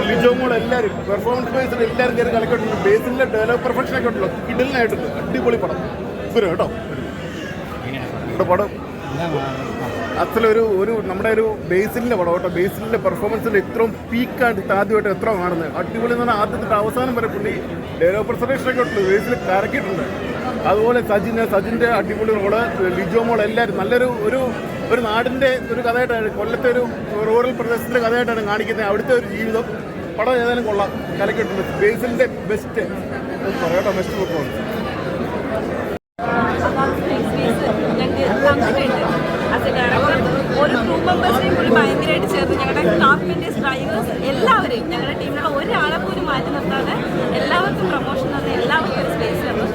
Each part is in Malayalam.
ലിജോ മോൾ എല്ലാവരും പെർഫോമൻസ് ബേസിൽ എല്ലാവരും കയറി കളിക്കട്ടുണ്ട്. ബേസിലെ ഡയലോഗ് പെർഫെക്ഷനൊക്കെ ഉണ്ടല്ലോ, കിടലിനായിട്ടുണ്ട്. അടിപൊളി പടം ഇവരും കേട്ടോ. ഇവിടെ പടം അസലൊരു നമ്മുടെ ഒരു ബേസിലിൻ്റെ പടം കേട്ടോ. ബേസിലിൻ്റെ പെർഫോമൻസിൽ ഇത്രയും പീക്കായിട്ട് ആദ്യമായിട്ട് എത്ര കാണുന്നത് അടിപൊളി എന്ന് പറഞ്ഞാൽ ആദ്യത്തെ അവസാനം വരെ പുള്ളി ഡയലോഗ് പ്രസൻറ്റേഷനൊക്കെ ഉണ്ട്, ബേസിൽ കരക്കിയിട്ടുണ്ട്. അതുപോലെ സജിൻ്റെ അടിപൊളി റോള്, ലിജോ മോൾ എല്ലാവരും നല്ലൊരു ഒരു നാടിൻ്റെ ഒരു കഥയായിട്ടാണ്, കൊല്ലത്തെ ഒരു റൂറൽ പ്രദേശത്തിൻ്റെ കഥയായിട്ടാണ് കാണിക്കുന്നത്. അവിടുത്തെ ഒരു ജീവിതം പടം ഏതായാലും കൊള്ളാം, കലക്കിയിട്ടുണ്ട്. ബേസിലിൻ്റെ ബെസ്റ്റ് പറയട്ടോ, ബെസ്റ്റ് പെർഫോമൻസ്. ഒരു ക്രൂ മെമ്പേഴ്സിനെയും കൂടി ഭയങ്കരമായിട്ട് ചേർന്ന് ഞങ്ങളുടെ കാർപ്പൻറ്റേഴ്സ്, ഡ്രൈവേഴ്സ് എല്ലാവരെയും ഞങ്ങളുടെ ടീമിലുള്ള ഒരാളെ പോലും മാറ്റി നിർത്താതെ എല്ലാവർക്കും പ്രൊമോഷൻ തന്നെ, എല്ലാവർക്കും ഒരു സ്പേസ് തന്നു.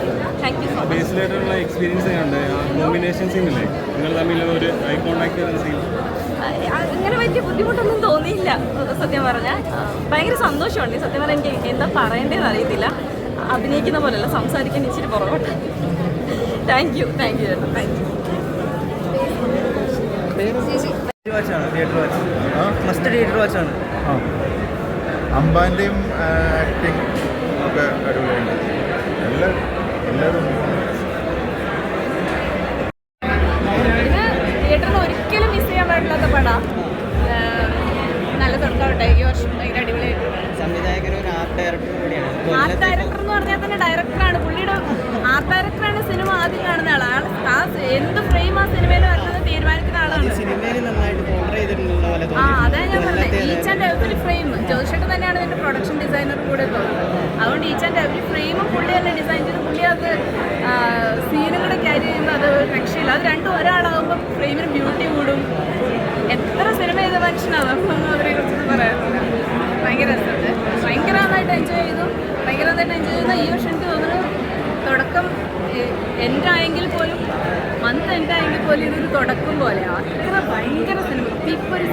Thank you so much. ബേസിലായിട്ടുള്ള എക്സ്പീരിയൻസ് ഉണ്ട്, കോമ്പിനേഷൻ സീനില്ലേ നിങ്ങൾ തമ്മിലുള്ള ഒരു ഐ കോൺടാക്ട് വരുന്ന സീൻ? അങ്ങനെ വലിയ ബുദ്ധിമുട്ടൊന്നും തോന്നിയില്ല സത്യം പറഞ്ഞാൽ. ഭയങ്കര സന്തോഷമുണ്ട്. സത്യം പറഞ്ഞാൽ എനിക്ക് എന്താ പറയേണ്ടതെന്ന് അറിയത്തില്ല. അഭിനയിക്കുന്ന പോലെയല്ല, സംസാരിക്കാൻ ഇച്ചിരി പുറകോട്ട്. താങ്ക് യു ചേട്ടാ, താങ്ക് യു. ഫസ്റ്റ് തിയേറ്റർ വാച്ചാണ്. അമ്പാൻ്റെയും ആക്ടിങ് ഒക്കെ അടിപൊളിയുണ്ട്. എല്ലാവരും തിയേറ്ററിൽ ഒരിക്കലും മിസ് ചെയ്യാൻ പാടില്ലാത്ത പടം. നല്ല തുടക്കമാവട്ടെ ഈ വർഷം. ഭയങ്കര അടിപൊളിയായിട്ടുണ്ട്. സംവിധായകൻ ഒരു ആർട്ട് ഡയറക്ടർ കൂടിയാണ്. ആർട്ട് ഡയറക്ടർ എന്ന് പറഞ്ഞാൽ തന്നെ ഡയറക്ടറാണ്. പുള്ളിയുടെ ആർട്ട് ഡയറക്ടറാണ് സിനിമ ആദ്യം കാണുന്ന ആളാണ്. ആ എന്ത് ഫ്രെയിം ആ സിനിമയിൽ വരുന്നത് തീരുമാനിക്കുന്ന ആളാണ്. സിനിമയിൽ നന്നായിട്ട് കോൺട്ര ചെയ്തിട്ടുള്ള പോലെ അതാ ഞാൻ പറഞ്ഞത്. ഈച്ച് ആൻഡ് എവറി ഫ്രെയിം ജോഷേട്ടൻ തന്നെയാണ് ഇതിന്റെ പ്രൊഡക്ഷൻ ഡിസൈനർ കൂടെ തോന്നുന്നത്. അതുകൊണ്ട് ഈച്ച് ആൻഡ് എവറി ഫ്രെയിമും പുള്ളി തന്നെ ഡിസൈൻ ചെയ്ത് പുള്ളി അത് സീനും കൂടെ ക്യാരി ചെയ്യുമ്പോൾ അത് രക്ഷയില്ല. അത് രണ്ടും ഒരാളാകുമ്പോൾ ഫ്രെയിമിന് ബ്യൂട്ടി കൂടും. എത്ര സിനിമ ചെയ്ത മനുഷ്യനാണ്, അതൊന്നും അവരെ കുറിച്ചൊന്നും പറയാറില്ല. ഭയങ്കര രസമുണ്ട്. ഭയങ്കര നന്നായിട്ട് എൻജോയ് ചെയ്തു. ഭയങ്കര നന്നായിട്ട് എൻജോയ് ചെയ്യുന്ന ഈ വർഷം എനിക്ക് തോന്നുന്നു തുടക്കം എൻഡായെങ്കിൽ പോലും, മന്ത് എൻഡായെങ്കിൽ പോലും ഇതൊരു തുടക്കം പോലെയാണ്. അത്ര ഭയങ്കര സിനിമ. ഇപ്പോൾ ഒരു